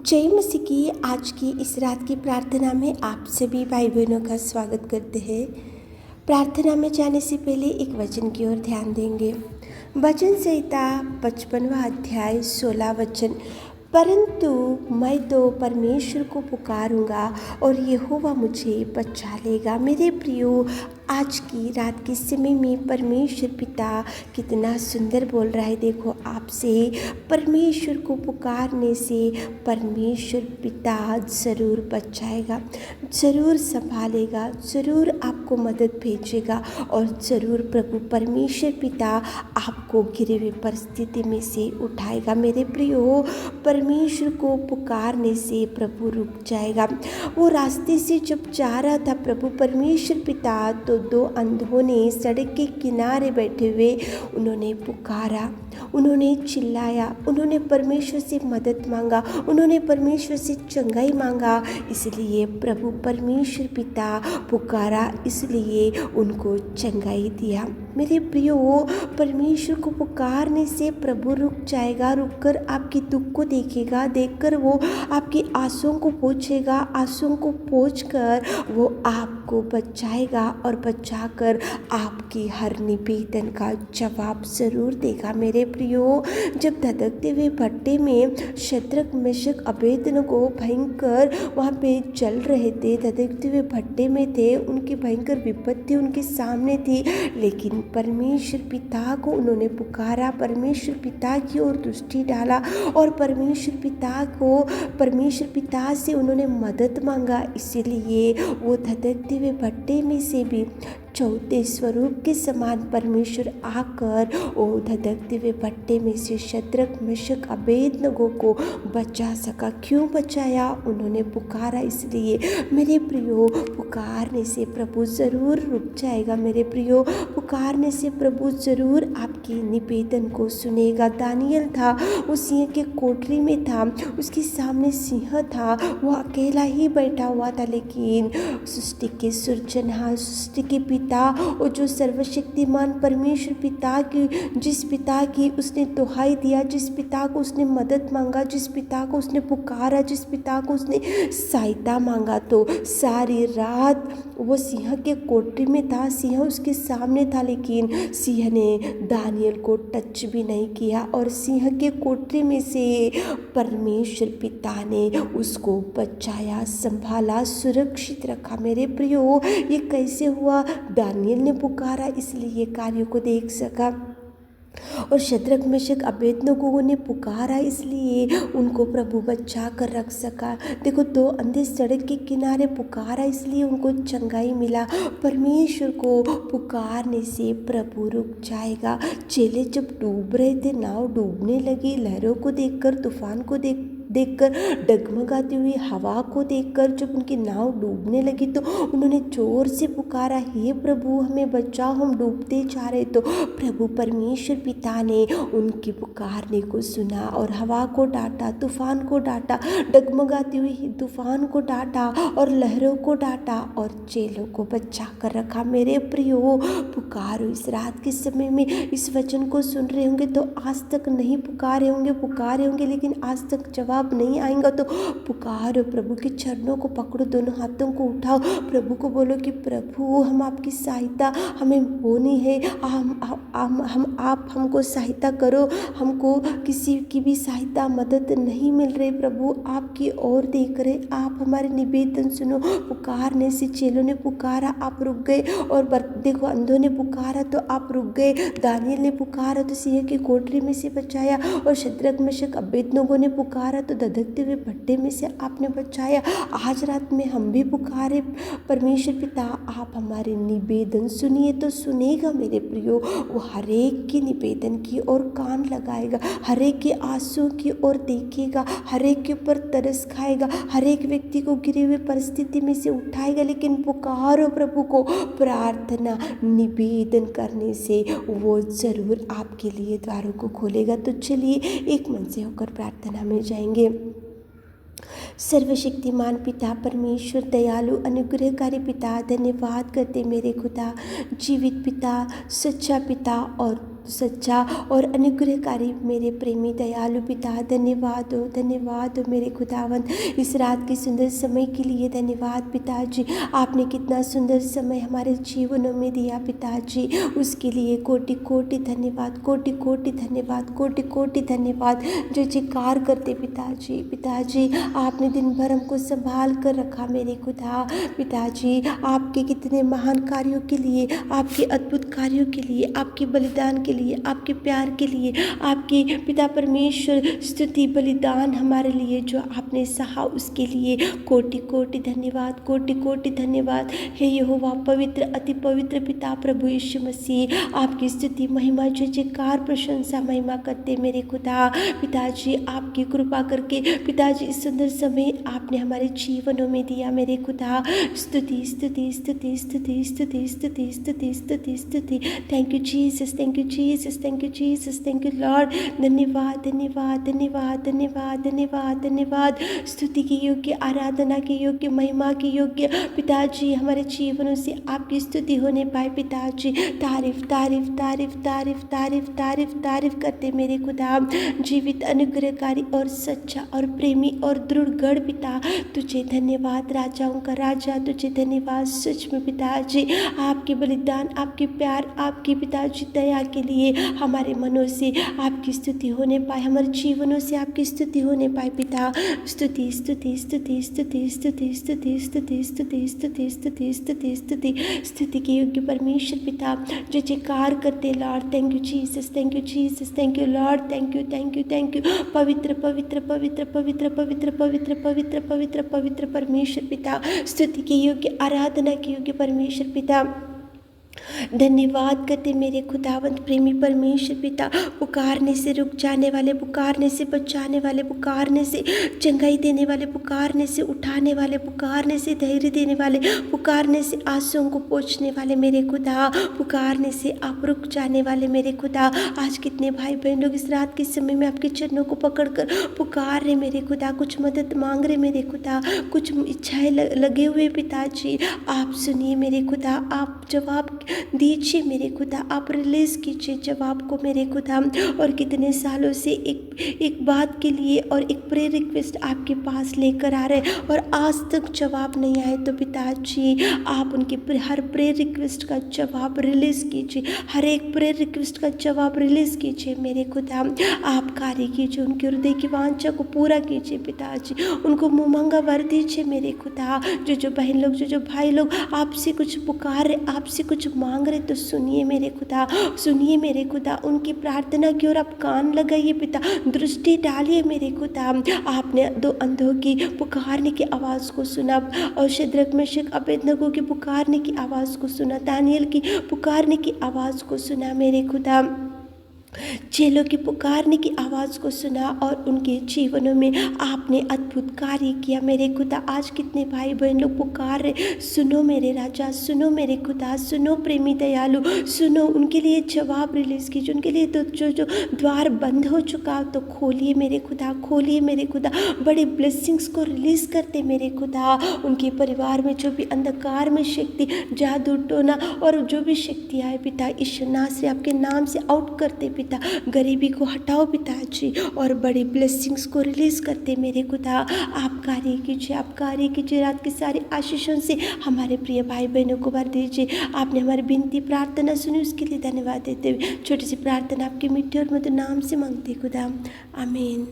जय मसीह की आज की इस रात की प्रार्थना में आप सभी भाई बहनों का स्वागत करते हैं। प्रार्थना में जाने से पहले एक वचन की ओर ध्यान देंगे। वचन संहिता 55वां अध्याय 16 वचन। परंतु मैं तो परमेश्वर को पुकारूंगा और यहोवा मुझे बचा लेगा। मेरे प्रियो, आज की रात के समय में परमेश्वर पिता कितना सुंदर बोल रहा है। देखो, आपसे परमेश्वर को पुकारने से परमेश्वर पिता ज़रूर बचाएगा, ज़रूर संभालेगा, ज़रूर आपको मदद भेजेगा और ज़रूर प्रभु परमेश्वर पिता आपको गिरे हुए परिस्थिति में से उठाएगा। मेरे प्रियो, परमेश्वर को पुकारने से प्रभु रुक जाएगा। वो रास्ते से जब जा रहा था प्रभु परमेश्वर पिता, तो दो अंधों ने सड़क के किनारे बैठे हुए उन्होंने पुकारा, उन्होंने चिल्लाया, उन्होंने परमेश्वर से मदद मांगा, उन्होंने परमेश्वर से चंगाई मांगा। इसलिए प्रभु परमेश्वर पिता पुकारा, इसलिए उनको चंगाई दिया। मेरे प्रियो, परमेश्वर को पुकारने से प्रभु रुक जाएगा, रुककर आपकी दुख को देखेगा, देखकर वो आपकी आंसुओं को पोंछेगा, आंसुओं को पोंछकर वो आपको बचाएगा और बचाकर आपकी हर निवेदन का जवाब ज़रूर देगा। मेरे प्रियो, जब धधकते हुए भट्टे में शद्रक मेशक अबेदनगो भयंकर वहाँ पे जल रहे थे, धधकते हुए भट्टे में थे, उनकी भयंकर विपत्ति उनके सामने थी, लेकिन परमेश्वर पिता को उन्होंने पुकारा, परमेश्वर पिता की ओर दृष्टि डाला और परमेश्वर पिता से उन्होंने मदद मांगा। इसीलिए वो धधकते हुए भट्टे में से भी चौथे स्वरूप के समान परमेश्वर आकर वो धधकते हुए भट्टे में से शद्रक मेशक अबेदनगो को बचा सका। क्यों बचाया? उन्होंने पुकारा। इसलिए मेरे प्रियो, पुकारने से प्रभु ज़रूर रुक जाएगा। मेरे प्रियो, पुकारने से प्रभु ज़रूर आपकी निवेदन को सुनेगा। दानियल था, वो सिंह के कोठरी में था, उसके सामने सिंह था, वो अकेला ही बैठा हुआ था, लेकिन सृष्टि के सृजनहार, सृष्टि के पिता और जो सर्वशक्तिमान परमेश्वर पिता की, जिस पिता की उसने दुहाई दिया, जिस पिता को उसने मदद मांगा, जिस पिता को उसने पुकारा, जिस पिता को उसने सहायता मांगा, तो सारी रात वो सिंह के कोठरी में था, सिंह उसके सामने था, लेकिन सिंह ने दानियल को टच भी नहीं किया और सिंह के कोठरी में से परमेश्वर पिता ने उसको बचाया, संभाला, सुरक्षित रखा। मेरे प्रियो, ये कैसे हुआ? दानियल ने पुकारा, इसलिए ये कार्यों को देख सका, और शद्रक मेशक अबेदनगो ने पुकारा, इसलिए उनको प्रभु बचा कर रख सका। देखो, दो अंधे सड़क के किनारे पुकारा, इसलिए उनको चंगाई मिला। परमेश्वर को पुकारने से प्रभु रुक जाएगा। चेले जब डूब रहे थे, नाव डूबने लगी, लहरों को देखकर, तूफान को देखकर, डगमगाती हुई हवा को देखकर जब उनकी नाव डूबने लगी, तो उन्होंने जोर से पुकारा, हे प्रभु हमें बचाओ, हम डूबते जा रहे। तो प्रभु परमेश्वर पिता ने उनकी पुकारने को सुना और हवा को डांटा, तूफान को डांटा, डगमगाती हुई तूफान को डांटा और लहरों को डांटा और चेलों को बचा कर रखा। मेरे प्रियो, पुकारो। इस रात के समय में इस वचन को सुन रहे होंगे तो आज तक नहीं पुकारे होंगे, लेकिन आज तक जवाब नहीं आएगा, तो पुकारो, प्रभु के चरणों को पकड़ो, दोनों हाथों को उठाओ, प्रभु को बोलो कि प्रभु हम आपकी सहायता, हमें होनी है, आप हमको सहायता करो, हमको किसी की भी सहायता मदद नहीं मिल रही, प्रभु आपकी ओर देख रहे, आप हमारे निवेदन सुनो। पुकारने से चेलों ने पुकारा, आप रुक गए, और देखो, अंधों ने पुकारा तो आप रुक गए, दानियल ने पुकारा तो सिंह की कोठरी में से बचाया, और शद्रक मेशक अबेदनगो ने पुकारा तो धधकते हुए भट्टे में से आपने बचाया। आज रात में हम भी पुकारे, परमेश्वर पिता आप हमारे निवेदन सुनिए, तो सुनेगा। मेरे प्रियो, वो हरेक की निवेदन की ओर कान लगाएगा, हरेक के आंसू की ओर देखेगा, हरेक के ऊपर तरस खाएगा, हरेक व्यक्ति को गिरी हुई परिस्थिति में से उठाएगा। लेकिन पुकारो प्रभु को, प्रार्थना निवेदन करने से वो ज़रूर आपके लिए द्वारों को खोलेगा। तो चलिए एक मन से होकर प्रार्थना में जाएंगे। सर्वशक्तिमान पिता परमेश्वर, दयालु अनुग्रहकारी पिता, धन्यवाद करते मेरे खुदा, जीवित पिता, सच्चा पिता और सच्चा और अनुग्रहकारी मेरे प्रेमी दयालु पिता, धन्यवाद हो मेरे खुदावंद। इस रात के सुंदर समय के लिए धन्यवाद पिताजी। आपने कितना सुंदर समय हमारे जीवनों में दिया पिताजी, उसके लिए कोटि कोटि धन्यवाद, कोटि कोटि धन्यवाद, कोटि कोटि धन्यवाद। जय जयकार करते पिताजी। पिताजी आपने दिन भर हमको संभाल कर रखा मेरे खुदा। पिताजी आपके कितने महान कार्यों के लिए, आपके अद्भुत कार्यों के लिए, आपके बलिदान के लिए, आपके प्यार के लिए, आपके पिता परमेश्वर स्तुति बलिदान हमारे लिए जो आपने सहा, उसके लिए कोटि कोटि धन्यवाद, कोटि कोटि धन्यवाद। हे यहोवा पवित्र अति पवित्र पिता प्रभु यीशु मसीह, आपकी स्तुति महिमा जय जयकार प्रशंसा महिमा करते मेरे खुदा। पिताजी आपकी कृपा करके पिताजी इस सुंदर समय आपने हमारे जीवनों में दिया मेरे खुदा। स्तुति स्तुति स्तुति स्तुति स्तुति स्तुति स्तुति स्तुति स्तुति। Thank you Jesus, thank you Jesus, thank you Jesus, thank you Lord. धन्यवाद धन्यवाद धन्यवाद धन्यवाद धन्यवाद धन्यवाद। स्तुति के योग्य, आराधना के योग्य, महिमा के योग्य पिताजी हमारे जीवनों से आपकी स्तुति होने पाए पिताजी। तारीफ तारीफ तारीफ तारीफ तारीफ तारीफ तारीफ करते मेरे खुदा। जीवित अनुग्रहकारी और सच्चा और प्रेमी और दृढ़ गढ़ पिता, तुझे धन्यवाद राजाओं का राजा, तुझे धन्यवाद सच में पिताजी। आपके बलिदान, आपके प्यार, आपकी पिताजी दया के लिए हमारे मनों से आपकी स्तुति होने पाए, हमारे जीवनों से आपकी स्तुति होने पाए पिता। स्तुति स्तुति स्तुति स्तुति स्तुति स्तुति स्तुति स्तुति स्तुति स्तुति स्तुति स्तुति स्तुति के योग्य परमेश्वर पिता, जय जयकार करते Lord. Thank you Jesus, thank you Jesus, thank you Lord, thank you thank you thank you. पवित्र पवित्र पवित्र पवित्र पवित्र पवित्र पवित्र पवित्र पवित्र परमेश्वर पिता, स्तुति के योग्य, आराधना के योग्य परमेश्वर पिता, धन्यवाद करते मेरे खुदावंत प्रेमी परमेश्वर पिता। पुकारने से रुक जाने वाले, पुकारने से बचाने वाले, पुकारने से चंगाई देने वाले, पुकारने से उठाने वाले, पुकारने से धैर्य देने वाले, पुकारने से आंसुओं को पोंछने वाले मेरे खुदा, पुकारने से आप रुक जाने वाले मेरे खुदा। आज कितने भाई बहन लोग इस रात के समय में आपके चरणों को पकड़कर पुकार रहे मेरे खुदा, कुछ मदद मांग रहे मेरे खुदा, कुछ इच्छाएं लगे हुए पिताजी। आप सुनिए मेरे खुदा, आप जवाब दीजिए मेरे खुदा, आप रिलीज कीजिए जवाब को मेरे खुदा। और कितने सालों से एक बात के लिए और एक प्रेयर रिक्वेस्ट आपके पास लेकर आ रहे हैं और आज तक जवाब नहीं आए, तो पिताजी आप उनके हर प्रेयर रिक्वेस्ट का जवाब रिलीज कीजिए, हर एक प्रेयर रिक्वेस्ट का जवाब रिलीज कीजिए मेरे खुदा। आप कार्य कीजिए, उनके हृदय की वांछा को पूरा कीजिए पिताजी, उनको मुहमंगा वर दीजिए मेरे खुदा। जो बहन लोग, जो भाई लोग आपसे कुछ पुकार रहे, आपसे कुछ मांग रहे, तो सुनिए मेरे खुदा, सुनिए मेरे खुदा, उनकी प्रार्थना की ओर आप कान लगाइए पिता, दृष्टि डालिए मेरे खुदा। आपने दो अंधों की पुकारने की आवाज़ को सुना और शद्रक मेशक अबेदनगो की पुकारने की आवाज़ को सुना, दानियल की पुकारने की आवाज़ को सुना मेरे खुदा, चेलों की पुकारने की आवाज़ को सुना और उनके जीवनों में आपने अद्भुत कार्य किया मेरे खुदा। आज कितने भाई बहन लोग पुकार रहे, सुनो मेरे राजा, सुनो मेरे खुदा, सुनो प्रेमी दयालु, सुनो, उनके लिए जवाब रिलीज कीजिए, उनके लिए तो जो द्वार बंद हो चुका तो खोलिए मेरे खुदा, खोलिए मेरे खुदा, बड़े ब्लेसिंग्स को रिलीज करते मेरे खुदा। उनके परिवार में जो भी अंधकार में शक्ति, जादू टोना और जो भी शक्ति आए पिता, इस नाम से, आपके नाम से आउट करते पिता, गरीबी को हटाओ पिताजी और बड़ी ब्लेसिंग्स को रिलीज करते मेरे खुदा। आप कार्य कीजिए, आप कार्य कीजिए, रात की सारी आशीषों से हमारे प्रिय भाई बहनों को भर दीजिए। आपने हमारी विनती प्रार्थना सुनी, उसके लिए धन्यवाद देते हुए छोटी सी प्रार्थना आपके मीठे और मधुर नाम से मांगते खुदा, आमीन।